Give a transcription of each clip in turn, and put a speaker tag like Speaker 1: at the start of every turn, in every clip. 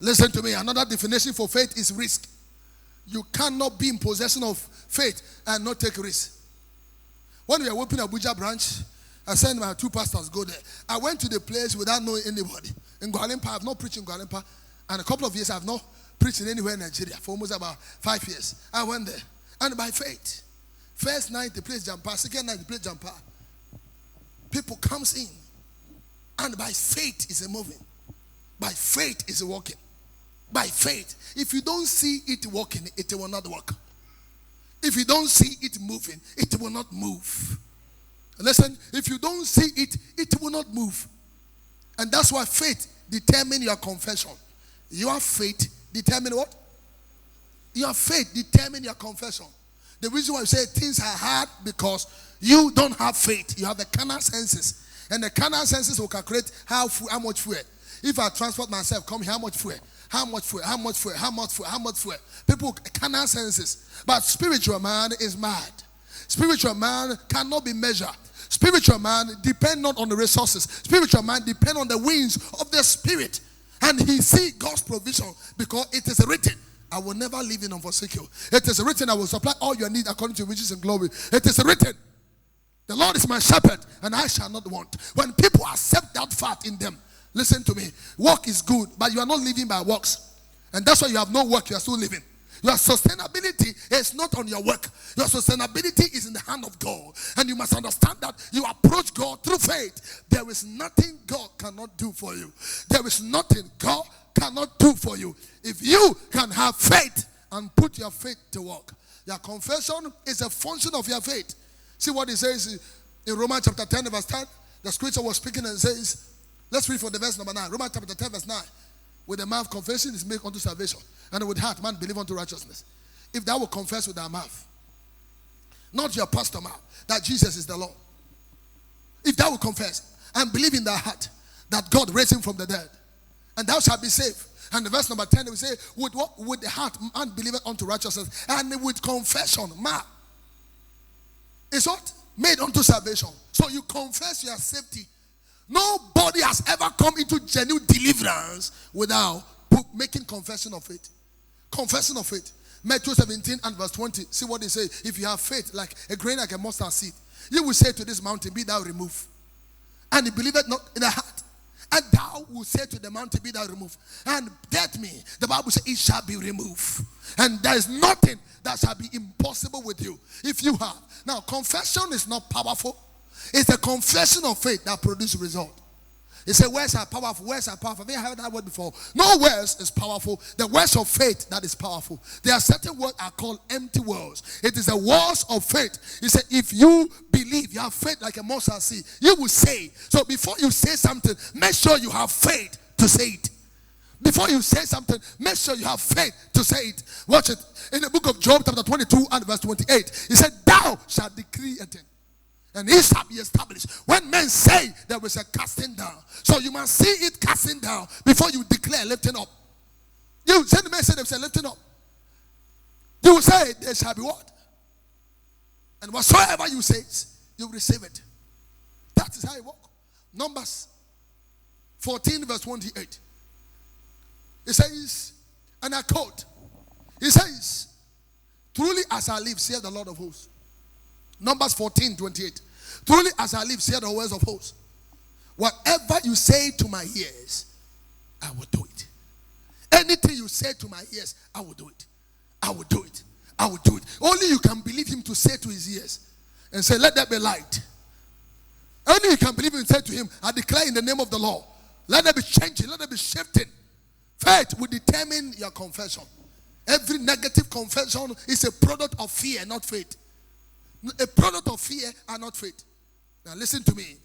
Speaker 1: Listen to me. Another definition for faith is risk. You cannot be in possession of faith and not take risk. When we were opening Abuja branch, I sent my 2 pastors go there. I went to the place without knowing anybody. In Gualimpa, I've not preached in Gualimpa. And a couple of years, I've not preached in anywhere in Nigeria for almost about 5 years. I went there. And by faith, first night the place jump out, second night the place jump out. People comes in. And by faith is a moving. By faith is a walking. By faith. If you don't see it walking, it will not walk. If you don't see it moving, it will not move. Listen, if you don't see it, it will not move. And that's why faith determines your confession. Your faith determines what? Your faith determines your confession. The reason why you say things are hard because you don't have faith. You have the carnal senses. And the carnal senses will calculate how much fuel. If I transport myself, come here, how much fuel? How much fuel? How much fuel? How much fuel? How much fuel? People carnal senses. But spiritual man is mad. Spiritual man cannot be measured. Spiritual man depend not on the resources. Spiritual man depend on the winds of the spirit. And he see God's provision because it is written, I will never leave you nor forsake you. It is written, I will supply all your need according to riches and glory. It is written, the Lord is my shepherd and I shall not want. When people accept that fact in them, listen to me, work is good, but you are not living by works. And that's why you have no work, you are still living. Your sustainability is not on your work. Your sustainability is in the hand of God. And you must understand that you approach God through faith. There is nothing God cannot do for you. There is nothing God cannot do for you. If you can have faith and put your faith to work, your confession is a function of your faith. See what it says in Romans chapter 10 verse 10. The scripture was speaking and says, let's read from the verse number 9. Romans chapter 10 verse 9. With the mouth confession is made unto salvation, and with heart man believe unto righteousness. If thou will confess with thy mouth, not your pastor mouth, that Jesus is the Lord. If thou will confess and believe in thy heart that God raised him from the dead, and thou shalt be saved. And the verse number 10 it will say, with what? With the heart man believeth unto righteousness, and with confession mouth is what? Made unto salvation. So you confess your safety. Nobody has ever come into genuine deliverance without making confession of faith. Confession of faith. Matthew 17 and verse 20. See what they say. If you have faith like a grain like a mustard seed, you will say to this mountain, be thou removed. And he believeth not in the heart. And thou will say to the mountain, be thou removed. And get me. The Bible says it shall be removed. And there is nothing that shall be impossible with you if you have. Now, confession is not powerful. It's a confession of faith that produces result. He said, words are powerful. Words are powerful. Have you heard that word before? No words is powerful. The words of faith that is powerful. There are certain words are called empty words. It is the words of faith. He said, if you believe, you have faith like a mustard seed, you will say. So before you say something, make sure you have faith to say it. Before you say something, make sure you have faith to say it. Watch it. In the book of Job, chapter 22 and verse 28, he said, thou shalt decree a thing, and it shall be established. When men say there is a casting down, so you must see it casting down before you declare lifting up. You say the men say they say lifting up. You will say there shall be what? And whatsoever you say, you will receive it. That is how it works. Numbers 14 verse 28. It says, and I quote, it says, truly as I live, saith the Lord of hosts. Numbers 14, 28. Truly as I live, saith the words of hosts. Whatever you say to my ears, I will do it. Anything you say to my ears, I will do it. I will do it. I will do it. Only you can believe him to say to his ears and say, let there be light. Only you can believe him and say to him, I declare in the name of the Lord. Let there be changing. Let there be shifting. Faith will determine your confession. Every negative confession is a product of fear, not faith. A product of fear and not faith. Now listen to me.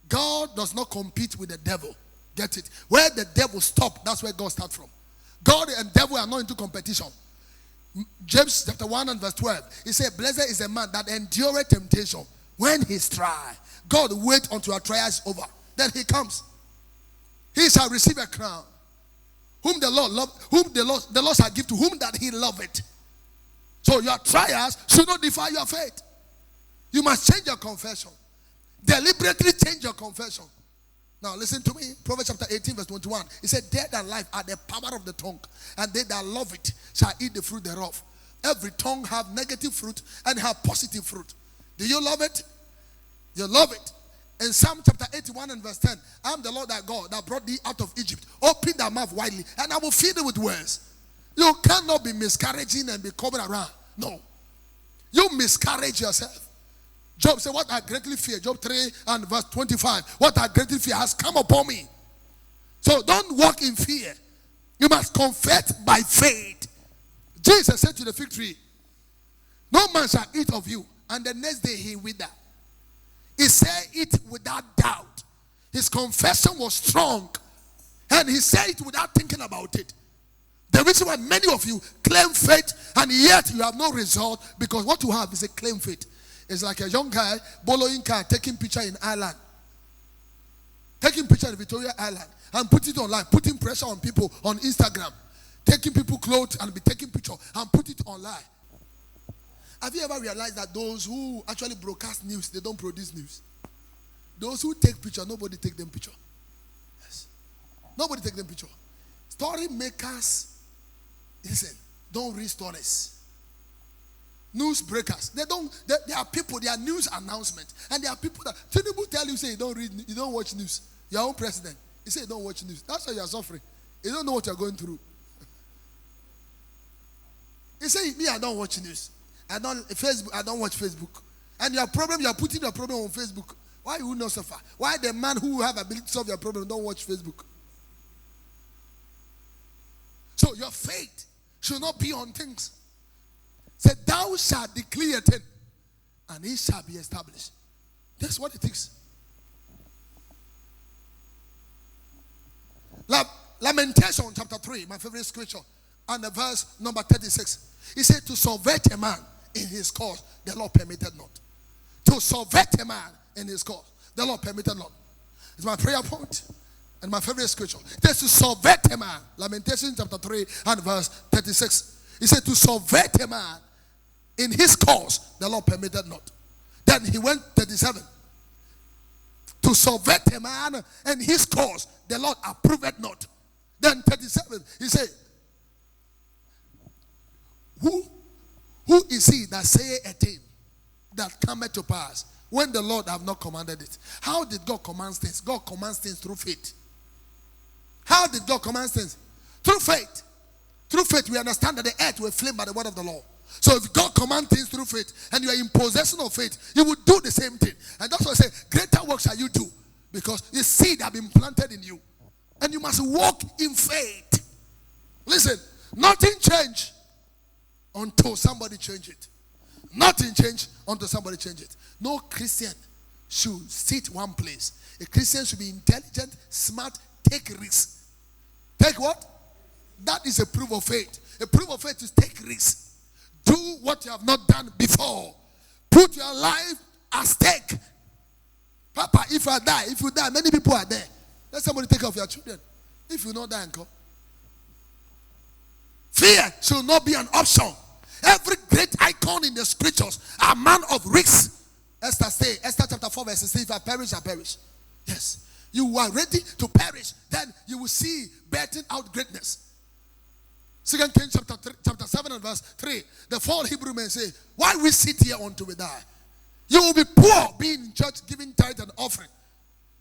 Speaker 1: God does not compete with the devil. Get it? Where the devil stops, that's where God starts from. God and devil are not into competition. James chapter 1 and verse 12. He said, blessed is the man that endureth temptation when he's tried. God wait until our trial is over. Then he comes. He shall receive a crown. Whom the Lord love, whom the Lord shall give to whom that he loveth. So your trials should not defy your faith. You must change your confession. Deliberately change your confession. Now listen to me. Proverbs chapter 18 verse 21. It said, death and life are the power of the tongue, and they that love it shall eat the fruit thereof. Every tongue have negative fruit and have positive fruit. Do you love it? You love it. In Psalm chapter 81 and verse 10, I am the Lord thy God that brought thee out of Egypt. Open thy mouth widely, and I will feed thee with words. You cannot be miscarriaging and be coming around. No. You miscarriage yourself. Job said, what I greatly fear. Job 3 and verse 25. What I greatly fear has come upon me. So don't walk in fear. You must confess by faith. Jesus said to the fig tree, no man shall eat of you. And the next day he withered. He said it without doubt. His confession was strong. And he said it without thinking about it. The reason why many of you claim faith and yet you have no result, because what you have is a claim faith. It's like a young guy borrowing car, taking picture in Ireland. Taking picture in Victoria Island and put it online, putting pressure on people on Instagram. Taking people clothes and be taking picture and put it online. Have you ever realized that those who actually broadcast news, they don't produce news? Those who take picture, nobody take them picture. Yes. Nobody take them picture. Story makers, listen, don't read stories. News breakers, they are people, they are news announcement. And there are people that Tinubu tell you, say you don't watch news. Your own president, he say you don't watch news. That's why you are suffering. You don't know what you are going through. He say, me, I don't watch news. I don't watch Facebook. And your problem, you are putting your problem on Facebook. Why you will not suffer? Why the man who have ability to solve your problem don't watch Facebook? So your faith should not be on things. Say, thou shalt declare a thing, and it shall be established. That's what it is. Lamentation chapter 3, my favorite scripture, and the verse number 36. He said, to subvert a man in his cause, the Lord permitted not. To subvert a man in his cause, the Lord permitted not. It's my prayer point and my favorite scripture. It says to subvert a man. Lamentation chapter 3 and verse 36. He said to subvert a man in his cause, the Lord permitted not. Then he went 37. To subvert a man in his cause, the Lord approved not. Then 37, he said, Who is he that say a thing that cometh to pass when the Lord have not commanded it? How did God command things? God commands things through faith. How did God command things? Through faith. Through faith, we understand that the earth will flame by the word of the Lord. So if God commands things through faith and you are in possession of faith, you will do the same thing. And that's why I say, greater work shall you do. Because the seed have been planted in you. And you must walk in faith. Listen, nothing change until somebody change it. Nothing change until somebody change it. No Christian should sit one place. A Christian should be intelligent, smart, take risks. Take what? That is a proof of faith. A proof of faith is take risks. Do what you have not done before. Put your life at stake. Papa, if you die, many people are there. Let somebody take care of your children. If you not die, uncle. Fear should not be an option. Every great icon in the scriptures are man of risk. Esther chapter 4 verse 6. If I perish, I perish. Yes. You are ready to perish. Then you will see birthing out greatness. 2 Kings chapter 7 and verse 3. The 4 Hebrew men say, why we sit here until we die? You will be poor being in church, giving tithe and offering.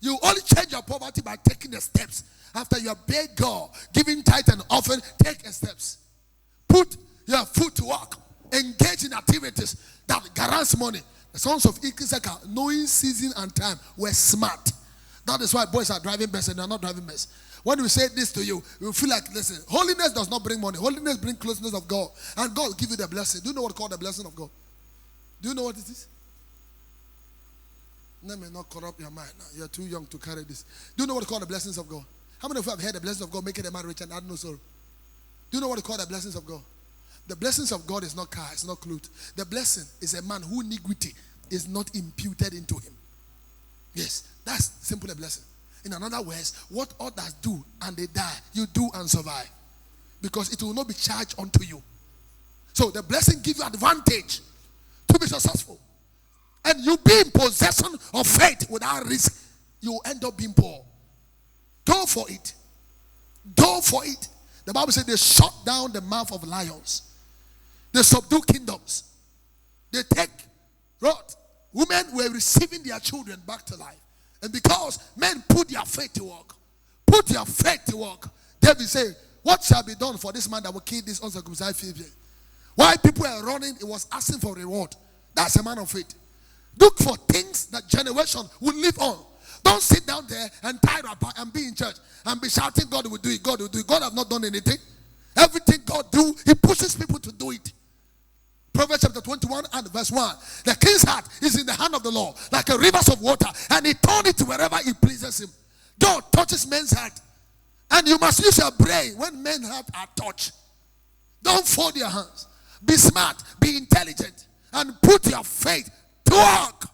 Speaker 1: You only change your poverty by taking the steps. After you have begged God, giving tithe and offering, take the steps. Put your foot to work. Engage in activities that guarantees money. The sons of Issachar, knowing season and time, were smart. That is why boys are driving best and they are not driving best. When we say this to you, you feel like, listen, holiness does not bring money. Holiness brings closeness of God. And God will give you the blessing. Do you know what called the blessing of God? Do you know what it is? Let me not corrupt your mind now. You're too young to carry this. Do you know what called the blessings of God? How many of you have heard the blessings of God making a man rich and add no sorrow? Do you know what called the blessings of God? The blessings of God is not car, it's not clothes. The blessing is a man whose iniquity is not imputed into him. Yes, that's simply a blessing. In other words, what others do and they die, you do and survive. Because it will not be charged unto you. So the blessing gives you advantage to be successful. And you be in possession of faith without risk, you will end up being poor. Go for it. Go for it. The Bible said they shut down the mouth of lions. They subdue kingdoms. They take wrath. Women were receiving their children back to life. And because men put their faith to work, put your faith to work, David said, what shall be done for this man that will kill this uncircumcised Philistine? While people were running, he was asking for reward. That's a man of faith. Look for things that generation will live on. Don't sit down there and tie up and be in church and be shouting, God will do it, God will do it. God have not done anything. Everything God do, he pushes people to do it. Proverbs chapter 21 and verse 1. The king's heart is in the hand of the Lord, like a rivers of water, and he turns it to wherever he pleases him. God touches men's heart. And you must use your brain when men's heart are touched. Don't fold your hands. Be smart, be intelligent, and put your faith to work.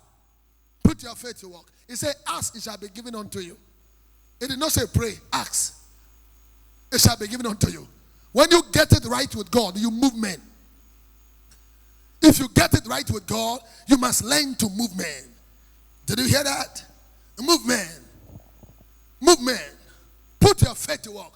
Speaker 1: Put your faith to work. He said, ask, it shall be given unto you. It did not say pray, ask. It shall be given unto you. When you get it right with God, you move men. If you get it right with God, you must learn to move men. Did you hear that? Move men. Move men. Put your faith to work.